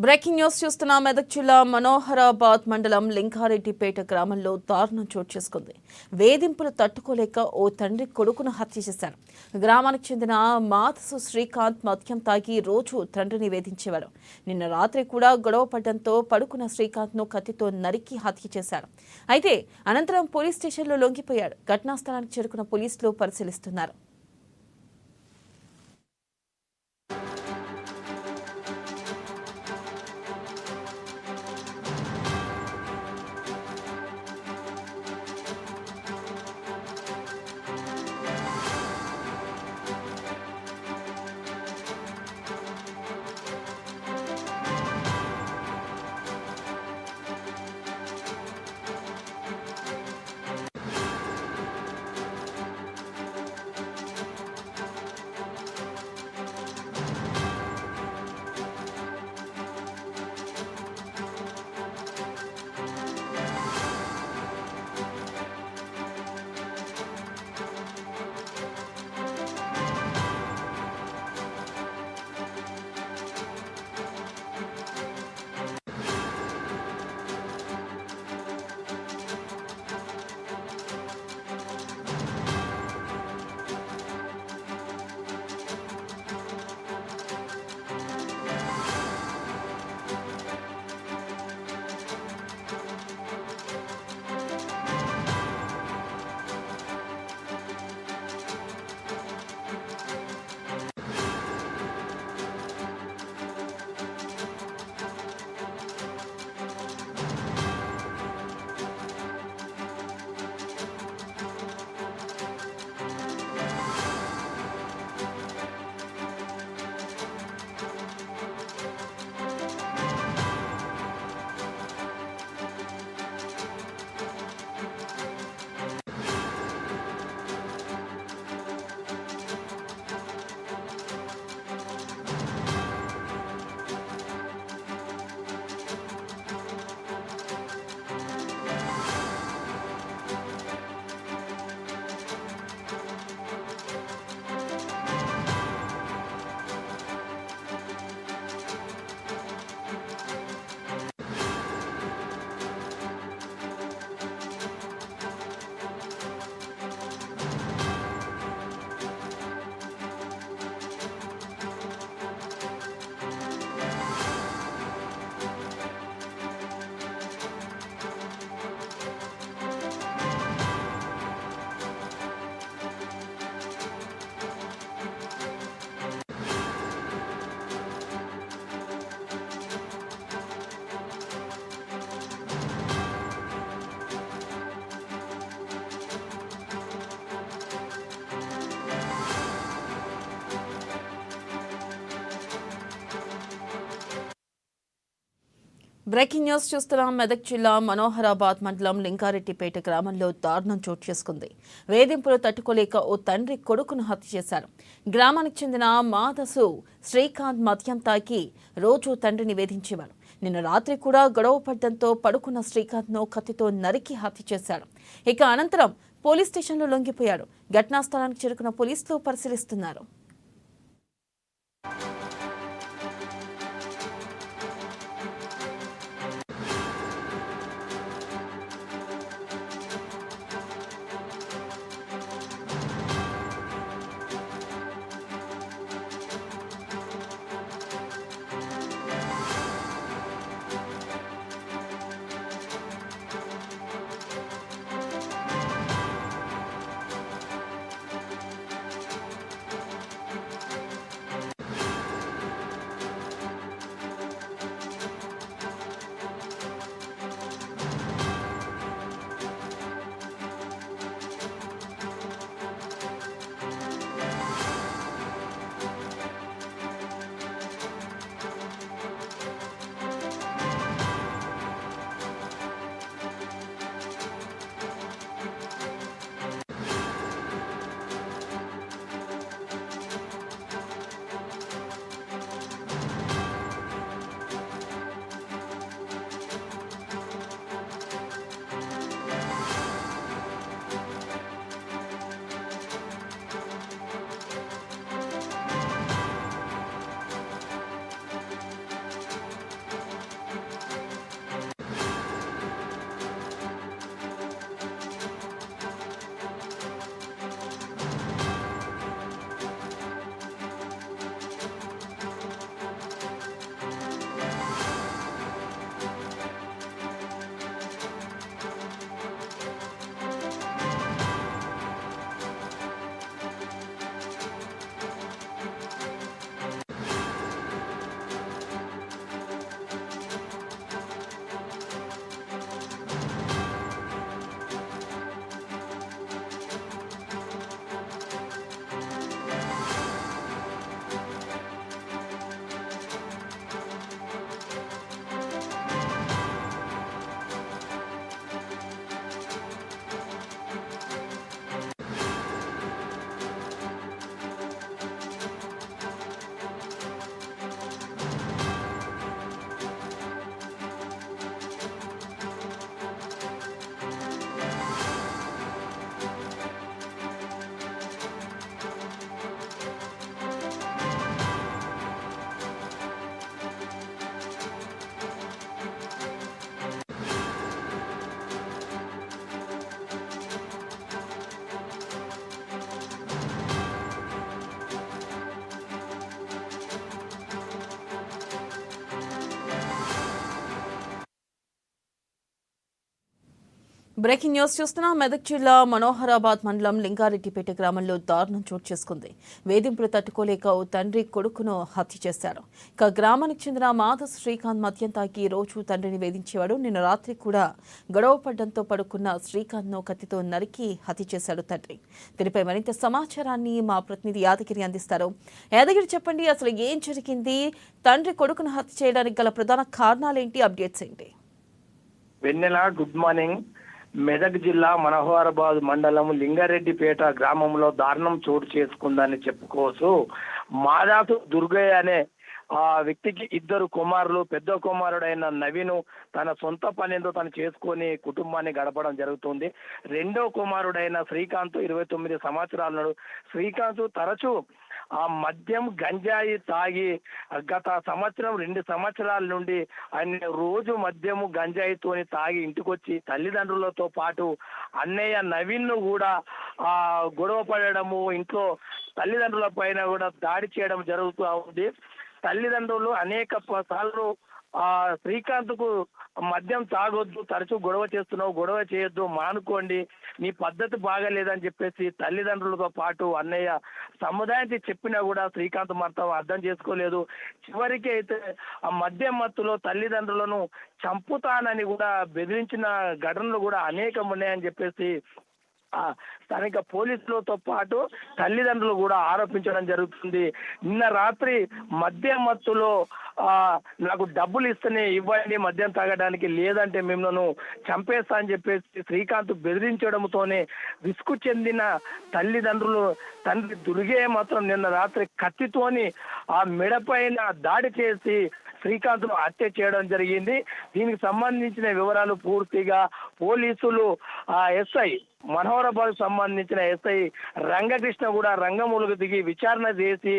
Breaking news చూస్తున్న మెదక్ జిల్లా మనోహరాబాద్ మండలం లింగారెడ్డిపేట గ్రామంలో దారుణం చోటు చేసుకుంది. వేధింపులు తట్టుకోలేక ఓ తండ్రి కొడుకును హత్య చేశారు. గ్రామానికి చెందిన మాతసు శ్రీకాంత్ మద్యం తాగి రోజు తండ్రిని వేధించేవాడు. నిన్న రాత్రి కూడా గొడవ పడడంతో పడుకున్న శ్రీకాంత్ను కత్తితో నరికి హత్య చేశారు. అయితే అనంతరం పోలీస్ స్టేషన్లో లొంగిపోయాడు. ఘటనా స్థలానికి చేరుకున్న పోలీసులు పరిశీలిస్తున్నారు. బ్రేకింగ్ న్యూస్ చూస్తున్నాం. మెదక్ జిల్లా మనోహరాబాద్ మండలం లింగారెడ్డిపేట గ్రామంలో దారుణం చోటు చేసుకుంది. వేధింపులు తట్టుకోలేక ఓ తండ్రి కొడుకును హత్య చేశారు. గ్రామానికి చెందిన మాదసు శ్రీకాంత్ మద్యం తాగి రోజు తండ్రిని వేధించేవాడు. నిన్న రాత్రి కూడా గొడవ పడడంతో పడుకున్న శ్రీకాంత్ను కత్తితో నరికి హత్య చేశాడు. ఇక అనంతరం పోలీస్ స్టేషన్లో లొంగిపోయాడు. ఘటనా స్థలానికి చేరుకున్న పోలీసులు పరిశీలిస్తున్నారు. బ్రేకింగ్ న్యూస్ చూస్తున్నాం. మెదక్ జిల్లా మనోహరాబాద్ మండలం లింగారెడ్డిపేట గ్రామంలో దారుణం చోటు చేసుకుంది. వేధింపులు తట్టుకోలేక ఓ తండ్రి కొడుకును హత్య చేశారు. ఇక గ్రామానికి చెందిన మాధవ్ శ్రీకాంత్ మద్యం తాగి రోజు తండ్రిని వేధించేవాడు. నిన్న రాత్రి కూడా గొడవ పడ్డంతో పడుకున్న శ్రీకాంత్ను కత్తితో నరికి హత్య చేశాడు తండ్రి. దీనిపై మరింత సమాచారాన్ని మా ప్రతినిధి యాదగిరి అందిస్తారు. యాదగిరి, చెప్పండి, అసలు ఏం జరిగింది? తండ్రి కొడుకును హత్య చేయడానికి గల ప్రధాన కారణాలేంటి? అప్డేట్స్ ఏంటి? వెన్నెల, గుడ్ మార్నింగ్. మెదక్ జిల్లా మనోహరాబాద్ మండలం లింగారెడ్డిపేట గ్రామంలో దారుణం చోటు చేసుకుందని చెప్పుకోవచ్చు. మాదాసు దుర్గయ్య అనే ఆ వ్యక్తికి ఇద్దరు కుమారులు. పెద్ద కుమారుడైన నవీను తన సొంత పనితో తను చేసుకొని కుటుంబాన్ని గడపడం జరుగుతుంది. రెండో కుమారుడైన శ్రీకాంత్ 29 సంవత్సరాలు. శ్రీకాంత్ తరచూ ఆ మద్యం గంజాయి తాగి గత సంవత్సరం 2 సంవత్సరాల నుండి ఆయన రోజు మద్యము గంజాయితోని తాగి ఇంటికొచ్చి తల్లిదండ్రులతో పాటు అన్నయ్య నవీన్ ను కూడా గొడవ పడడము, ఇంట్లో తల్లిదండ్రుల పైన కూడా దాడి చేయడం జరుగుతూ ఉంది. తల్లిదండ్రులు అనేక సార్లు శ్రీకాంత్ కు మద్యం తాగొద్దు, తరచూ గొడవ చేస్తున్నావు, గొడవ చేయొద్దు, మానుకోండి, నీ పద్ధతి బాగాలేదని చెప్పేసి తల్లిదండ్రులతో పాటు అన్నయ్య సముదాయానికి చెప్పినా కూడా శ్రీకాంత్ మాత్రం అర్థం చేసుకోలేదు. చివరికి అయితే ఆ మద్యం మత్తులో తల్లిదండ్రులను చంపుతానని కూడా బెదిరించిన ఘటనలు కూడా అనేకం ఉన్నాయని చెప్పేసి స్థానిక పోలీసులతో పాటు తల్లిదండ్రులు కూడా ఆరోపించడం జరుగుతుంది. నిన్న రాత్రి మద్యం మత్తులో నాకు డబ్బులు ఇస్తేనే ఇవ్వండి మద్యం తాగడానికి, లేదంటే మిమ్మల్ని చంపేస్తా అని చెప్పేసి శ్రీకాంత్ బెదిరించడంతోనే విసుగు చెందిన తల్లిదండ్రులు తండ్రి దుర్గయ్య మాత్రం నిన్న రాత్రి కత్తితోని ఆ మెడపైన దాడి చేసి శ్రీకాంత్ ను హత్య చేయడం జరిగింది. దీనికి సంబంధించిన వివరాలు పూర్తిగా పోలీసులు ఎస్ఐ మనోహరాబాద్ సంబంధించిన ఎస్ఐ రంగకృష్ణ కూడా రంగములకు దిగి విచారణ చేసి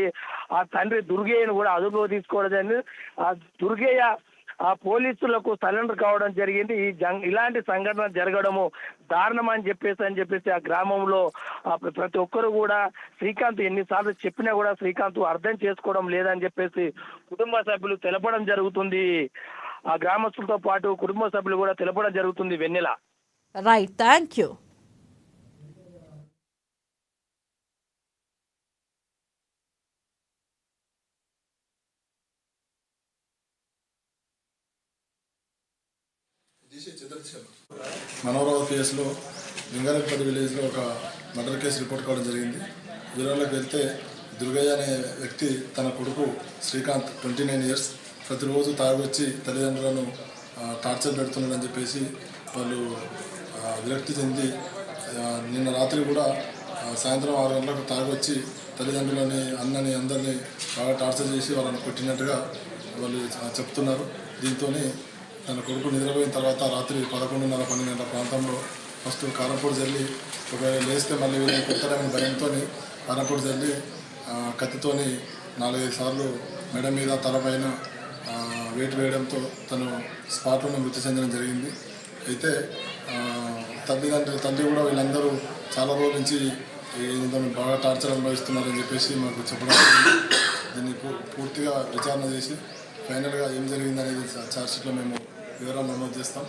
ఆ తండ్రి దుర్గయ్యను కూడా అదుపులో తీసుకోవడం జరిగింది. ఆ దుర్గయ్య పోలీసులకు సరెండర్ కావడం జరిగింది. ఇలాంటి సంఘటన జరగడము దారుణం అని చెప్పేసి ఆ గ్రామంలో ప్రతి ఒక్కరు కూడా శ్రీకాంత్ ఎన్నిసార్లు చెప్పినా కూడా శ్రీకాంత్ అర్థం చేసుకోవడం లేదని చెప్పేసి కుటుంబ సభ్యులు తెలపడం జరుగుతుంది. ఆ గ్రామస్తులతో పాటు కుటుంబ సభ్యులు కూడా తెలపడం జరుగుతుంది. Vennela. Right, thank you. Manoharabad కేసులో లింగారెడ్డిపేట విలేజ్లో ఒక మర్డర్ కేసు రిపోర్ట్ కావడం జరిగింది. వివరాలకు వెళ్తే దుర్గయ్య అనే వ్యక్తి తన కొడుకు శ్రీకాంత్ 29 ఇయర్స్ ప్రతిరోజు తాగొచ్చి తల్లిదండ్రులను టార్చర్ పెడుతున్నాడని చెప్పేసి వాళ్ళు విరక్తి చెంది నిన్న రాత్రి కూడా సాయంత్రం 6 గంటలకు తాగొచ్చి తల్లిదండ్రులని అన్నని అందరినీ బాగా టార్చర్ చేసి వాళ్ళని కొట్టినట్టుగా వాళ్ళు చెప్తున్నారు. దీంతో తన కొడుకు నిద్రపోయిన తర్వాత రాత్రి 11:30, 12 గంటల ప్రాంతంలో ఫస్ట్ కారంపూడి జల్లి ఒకవేళ లేస్తే మళ్ళీ వీళ్ళు కొడతారని భయంతో కారంపూడి జల్లి కత్తితోని 4-5 సార్లు మెడ మీద తలపైన వేటు వేయడంతో తను స్పాట్లోనే మృతి చెందడం జరిగింది. అయితే తండ్రి కూడా వీళ్ళందరూ చాలా రోజుల నుంచి బాగా టార్చర్ అనుభవిస్తున్నారని చెప్పేసి మాకు చెప్పడం జరిగింది. దీన్ని పూర్తిగా విచారణ చేసి ఫైనల్గా ఏం జరిగిందనేది ఛార్జ్షీట్లో మేము వివరాలు నమోదు చేస్తాం.